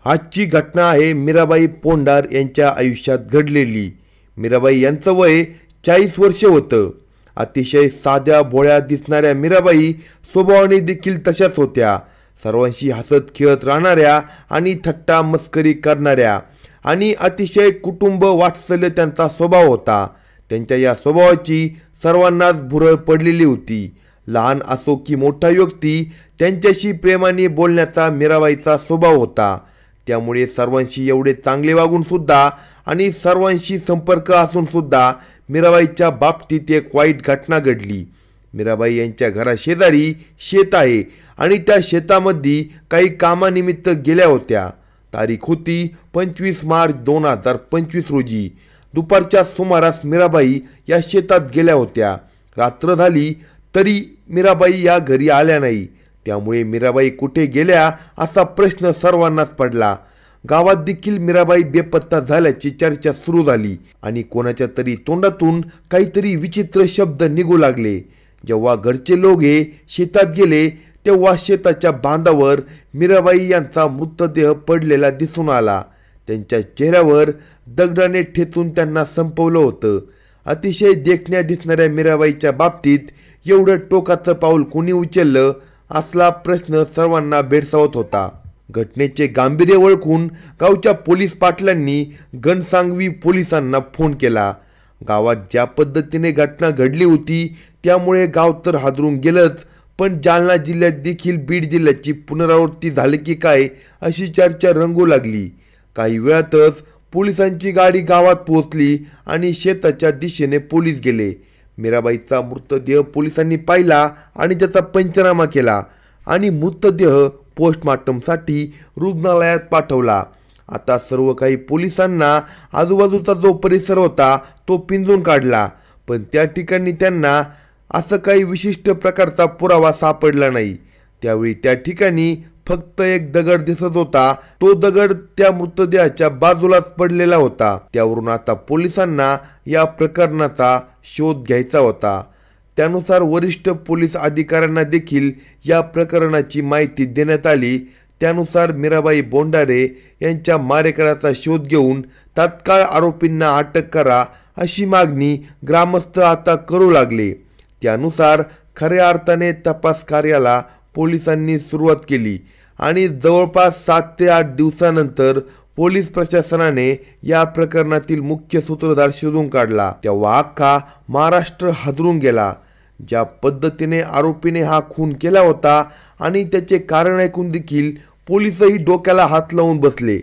आजची घटना आहे मीराबाई पोंडार यांच्या आयुष्यात घडलेली। मीराबाई यांचं वय 40 वर्ष होतं। अतिशय साध्या भोळ्या दिसणाऱ्या मीराबाई स्वभावाने देखील तशाच होत्या। सर्वांशी हसत खेळत राहणाऱ्या आणि थट्टा मस्करी करणाऱ्या आणि अतिशय कुटुंब वात्सल्य त्यांचा स्वभाव होता। त्यांच्या या स्वभावाची सर्वांनाच भुरळ पडलेली होती। लहान असो की मोठा व्यक्ती त्यांच्याशी प्रेमाने बोलण्याचा मीराबाईचा स्वभाव होता। त्यामुळे सर्वांशी एवढे चांगले वागून सुद्धा आणि सर्वांशी संपर्क असून सुद्धा मीराबाईच्या बाबतीत एक वाईट घटना घडली। मीराबाई यांच्या घराशेजारी शेत आहे आणि त्या शेतामध्ये काही कामानिमित्त गेल्या होत्या। तारीख होती 25 मार्च 2025 रोजी। दुपारच्या सुमारास मीराबाई या शेतात गेल्या होत्या। रात्र झाली तरी मीराबाई या घरी आल्या नाही। त्यामुळे मीराबाई कुठे गेल्या असा प्रश्न सर्वांनाच पडला। गावात देखील मीराबाई बेपत्ता झाल्याची चर्चा सुरू झाली आणि कोणाच्या तरी तोंडातून काहीतरी विचित्र शब्द निघू लागले। जेव्हा घरचे लोक शेतात गेले तेव्हा शेताच्या बांधावर मीराबाई यांचा मृतदेह पडलेला दिसून आला। त्यांच्या चेहऱ्यावर दगडाने ठेचून त्यांना संपवलं होतं। अतिशय देखण्या दिसणाऱ्या मीराबाईच्या बाबतीत एवढं टोकाचं पाऊल कोणी उचललं असला प्रश्न सर्वांना भेडसावत होता। घटनेचे गांभीर्य ओळखून गावच्या पोलीस पाटलांनी घनसावंगी पोलिसांना फोन केला। गावात ज्या पद्धतीने घटना घडली होती त्यामुळे गाव तर हादरून गेलंच, पण जालना जिल्ह्यात देखील बीड जिल्ह्याची पुनरावृत्ती झाली की काय अशी चर्चा रंगू लागली। काही वेळातच पोलिसांची गाडी गावात पोहोचली आणि शेताच्या दिशेने पोलीस गेले। मीराबाईचा मृतदेह पोलिसांनी पाहिला आणि त्याचा पंचनामा केला आणि मृतदेह पोस्टमॉर्टमसाठी रुग्णालयात पाठवला। आता सर्व काही पोलिसांना आजूबाजूचा जो परिसर होता तो पिंजून काढला, पण त्या ठिकाणी त्यांना असं काही विशिष्ट प्रकारचा पुरावा सापडला नाही। त्यावेळी त्या ठिकाणी फक्त एक दगड दिसत होता। तो दगड त्या मृतदेहाच्या बाजूलाच पडलेला होता। त्यावरून आता पोलिसांना या प्रकरणाचा शोध घ्यायचा होता। त्यानुसार वरिष्ठ पोलीस अधिकाऱ्यांना देखील या प्रकरणाची माहिती देण्यात आली। त्यानुसार मीराबाई बोंडारे यांच्या मारेकऱ्याचा शोध घेऊन तात्काळ आरोपींना अटक करा अशी मागणी ग्रामस्थ आता करू लागले। त्यानुसार खऱ्या अर्थाने तपास कार्याला पोलिसांनी सुरुवात केली आणि जवळपास 7 ते 8 दिवसानंतर पोलीस प्रशासनाने या प्रकरणातील मुख्य सूत्रधार शोधून काढला। तेव्हा अख्खा महाराष्ट्र हादरून गेला। ज्या पद्धतीने आरोपीने हा खून केला होता आणि त्याचे कारण ऐकून देखील पोलीसही डोक्याला हात लावून बसले।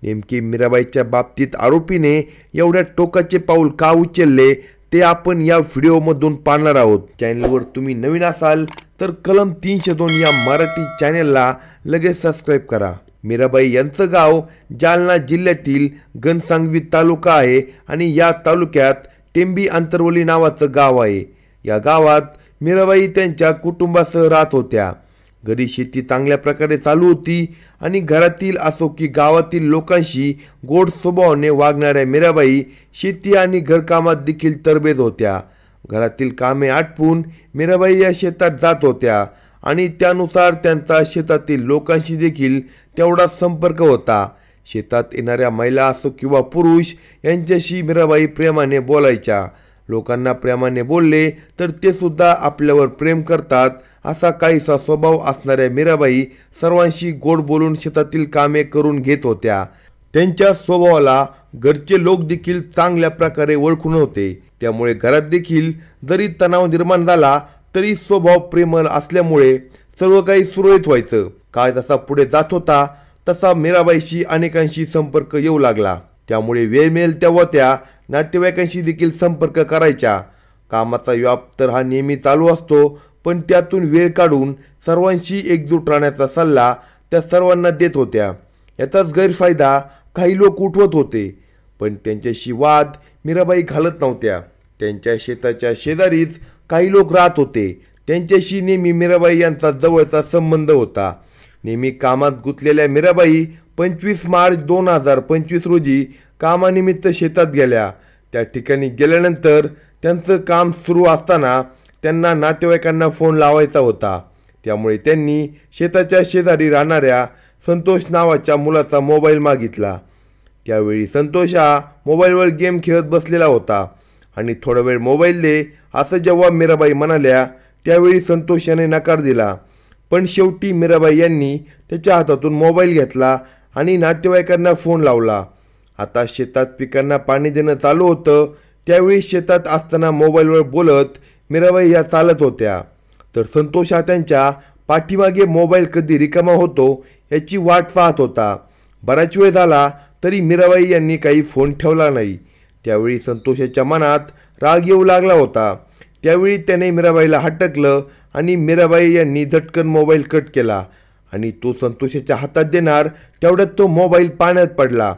नेमके मीराबाईच्या बाबतीत आरोपीने एवढ्या टोकाचे पाऊल का उचलले ते आपण या व्हिडिओमधून पाहणार आहोत। चॅनलवर तुम्ही नवीन असाल तर कलम 302 या मराठी चॅनलला लगेच सबस्क्राईब करा। मीराबाई यांचं गाव जालना जिल्ह्यातील घनसावंगी तालुका आहे आणि या तालुक्यात टेंबी अंतरवली नावाचं गाव आहे। या गावात मीराबाई त्यांच्या कुटुंबासह राहत होत्या। घरी शेती चांगल्या प्रकारे चालू होती आणि घरातील असो की गावातील लोकांशी गोड स्वभावाने वागणाऱ्या मीराबाई शेती आणि घरकामात देखील तरबेज होत्या। घरातील कामे आटपून मीराबाई या शेतात जात होत्या आणि त्यानुसार त्यांचा शेतातील लोकांशी देखील तेवढा संपर्क होता। शेतात येणाऱ्या महिला असो किंवा पुरुष यांच्याशी मीराबाई प्रेमाने बोलायच्या। लोकांना प्रेमाने बोलले तर ते सुद्धा आपल्यावर प्रेम करतात असा काहीसा स्वभाव असणाऱ्या मीराबाई सर्वांशी गोड बोलून शेतातील कामे करून घेत होत्या। त्यांच्या स्वभावाला घरचे लोक देखील चांगल्या प्रकारे ओळखून होते। त्यामुळे घरात देखील जरी तणाव निर्माण झाला तरी स्वभाव प्रेमळ असल्यामुळे सर्व काही सुरळीत व्हायचं। काळ जसा पुढे जात होता तसा मीराबाईशी अनेकांशी संपर्क येऊ लागला। त्यामुळे वेळ मिळेल तेव्हा त्या नातेवाईकांशी देखील संपर्क करायच्या। कामाचा व्याप तर हा नेहमी चालू असतो, पण त्यातून वेळ काढून सर्वांशी एकजूट राहण्याचा सल्ला त्या सर्वांना देत होत्या। याचाच गैरफायदा काही लोक उठवत होते, पण त्यांच्याशी वाद मीराबाई घालत नव्हत्या। त्यांच्या शेताच्या शेजारीच काही लोक राहत होते। त्यांच्याशी नेहमी मीराबाई यांचा जवळचा संबंध होता। नेहमी कामात गुंतलेल्या मीराबाई 25 मार्च 2025 रोजी कामानिमित्त शेतात गेल्या। त्या ठिकाणी गेल्यानंतर त्यांचं काम सुरू असताना त्यांना नातेवाईकांना फोन लावायचा होता। त्यामुळे त्यांनी शेताच्या शेजारी राहणाऱ्या संतोष नावाच्या मुलाचा मोबाईल मागितला। त्यावेळी संतोष हा मोबाईलवर गेम खेळत बसलेला होता आणि थोडा वेळ मोबाईल दे असं जेव्हा मीराबाई म्हणाल्या त्यावेळी संतोष याने नकार दिला। पण शेवटी मीराबाई यांनी त्याच्या हातातून मोबाईल घेतला आणि नातेवाईकांना फोन लावला। आता शेतात पिकांना पाणी देणं चालू होतं। त्यावेळी शेतात असताना मोबाईलवर बोलत मीराबाई या चालत होत्या, तर संतोष हा त्यांच्या पाठीमागे मोबाईल कधी रिकामा होतो याची वाट पाहत होता। बराच वेळ झाला तरी मीराबाई यांनी काही फोन ठेवला नाही। त्यावेळी संतोषाच्या मनात राग येऊ लागला होता। त्यावेळी त्याने मीराबाईला हटकलं आणि मीराबाई यांनी झटकन मोबाईल कट केला आणि तो संतोषाच्या हातात देणार तेवढ्यात तो मोबाईल पाण्यात पडला।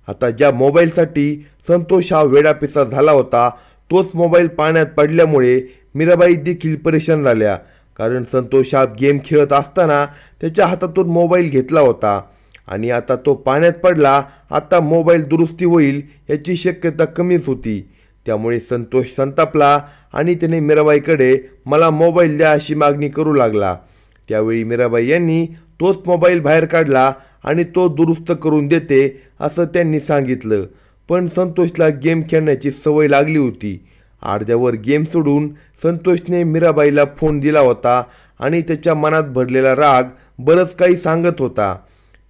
आता ज्या मोबाईलसाठी संतोष हा वेडापिसा झाला होता तोच मोबाईल पाण्यात पडल्यामुळे मीराबाई देखील परेशान झाल्या, कारण संतोष हा गेम खेळत असताना त्याच्या हातातून मोबाईल घेतला होता आणि आता तो पाण्यात पडला। आता मोबाईल दुरुस्ती होईल याची शक्यता कमीच होती। त्यामुळे संतोष संतापला आणि त्याने मीराबाईकडे मला मोबाईल द्या अशी मागणी करू लागला। त्यावेळी मीराबाई यांनी तोच मोबाईल बाहेर काढला आणि तो दुरुस्त करून देते असं त्यांनी सांगितलं। पण संतोषला गेम खेळण्याची सवय लागली होती। अर्ध्यावर गेम सोडून संतोषने मीराबाईला फोन दिला होता आणि त्याच्या मनात भरलेला राग बरंच काही सांगत होता।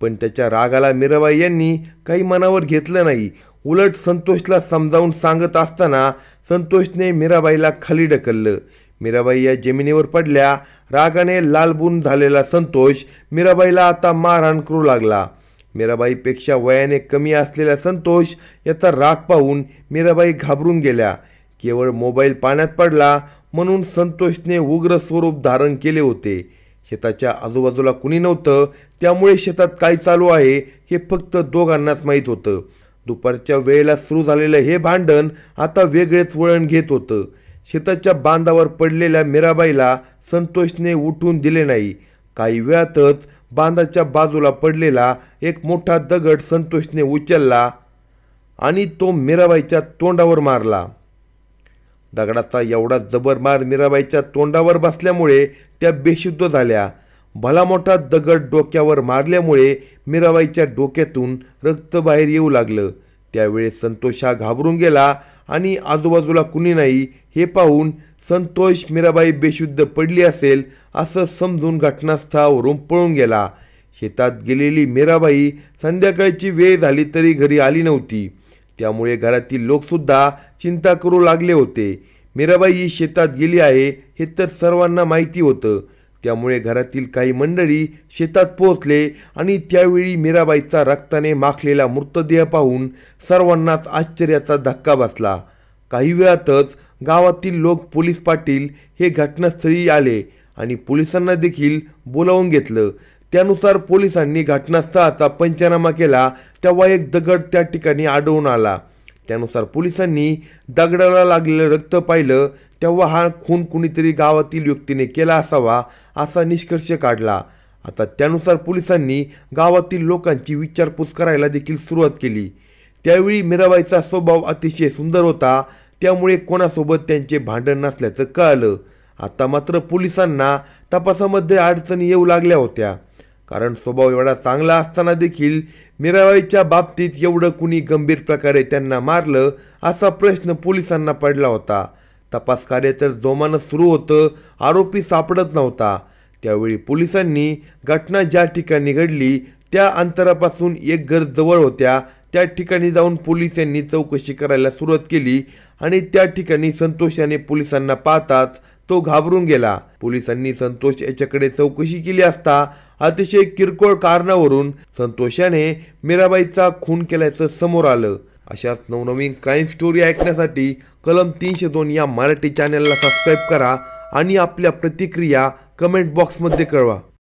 पण त्याच्या रागाला मीराबाई यांनी काही मनावर घेतलं नाही। उलट संतोषला समजावून सांगत असताना संतोषने मीराबाईला खाली ढकललं। मीराबाई या जमिनीवर पडल्या। रागाने लालबुन झालेला संतोष मीराबाईला आता मारहाण करू लागला। मीराबाईपेक्षा वयाने कमी असलेला संतोष याचा राग पाहून मीराबाई घाबरून गेल्या। केवळ मोबाईल पाण्यात पडला म्हणून संतोषने उग्र स्वरूप धारण केले होते। शेताच्या आजूबाजूला कुणी नव्हतं, त्यामुळे शेतात काय चालू आहे हे फक्त दोघांनाच माहीत होतं। दुपारच्या वेळेला सुरू झालेलं हे भांडण आता वेगळेच वळण घेत होतं। शेताच्या बांधावर पडलेल्या मीराबाईला संतोषने उठून दिले नाही। काही वेळातच बांधाच्या बाजूला पडलेला एक मोठा दगड संतोषने उचलला आणि तो मीराबाईच्या तोंडावर मारला। दगडाचा एवढा जबर मार मीराबाईच्या तोंडावर बसल्यामुळे त्या बेशुद्ध झाल्या। भला मोठा दगड डोक्यावर मारल्यामुळे मीराबाईच्या डोक्यातून रक्त बाहेर येऊ लागलं। त्यावेळेस संतोष हा घाबरून गेला आणि आजूबाजूला कुणी नाही हे पाहून संतोष मीराबाई बेशुद्ध पडली असेल असं समजून घटनास्थळावरून पळून गेला। शेतात गेलेली मीराबाई संध्याकाळची वेळ झाली तरी घरी आली नव्हती। त्यामुळे घरातील लोकसुद्धा चिंता करू लागले होते। मीराबाई शेतात गेली आहे हे तर सर्वांना माहिती होतं। त्यामुळे घरातील काही मंडळी शेतात पोहोचले आणि त्यावेळी मीराबाईचा रक्ताने माखलेला मृतदेह पाहून सर्वांनाच आश्चर्याचा धक्का बसला। काही वेळातच गावातील लोक पोलीस पाटील हे घटनास्थळी आले आणि पोलिसांना देखील बोलावून घेतलं। त्यानुसार पोलिसांनी घटनास्थळाचा पंचनामा केला तेव्हा एक दगड त्या ठिकाणी आढळून आला। त्यानुसार पोलिसांनी दगडाला लागलेलं रक्त पाहिलं तेव्हा हा खून कुणीतरी गावातील व्यक्तीने केला असावा असा निष्कर्ष काढला। आता त्यानुसार पोलिसांनी गावातील लोकांची विचारपूस करायला देखील सुरुवात केली। त्यावेळी मीराबाईचा स्वभाव अतिशय सुंदर होता, त्यामुळे कोणासोबत त्यांचे भांडण नसल्याचं कळालं। आता मात्र पोलिसांना तपासामध्ये अडचणी येऊ लागल्या होत्या, कारण स्वभाव एवढा चांगला असताना देखील मीराबाईच्या बाबतीत एवढं कुणी गंभीर प्रकारे त्यांना मारलं असा प्रश्न पोलिसांना पडला होता। तपास कार्य तर जोमानं सुरू होतं, आरोपी सापडत नव्हता। त्यावेळी पोलिसांनी घटना ज्या ठिकाणी घडली त्या अंतरापासून एक घर जवळ होत्या त्या ठिकाणी जाऊन पोलिसांनी चौकशी करायला सुरुवात केली आणि त्या ठिकाणी संतोष याने पोलिसांना पाहताच तो घाबरून गेला। पोलिसांनी संतोष याच्याकडे चौकशी केली असता अतिशय किरकोळ कारणावरून संतोषाने मीराबाईचा खून केल्याचं समोर आलं। अशाच नवनवीन क्राईम स्टोरी ऐकण्यासाठी कलम 302 या मराठी चॅनलला सबस्क्राईब करा आणि आपल्या प्रतिक्रिया कमेंट बॉक्समध्ये कळवा।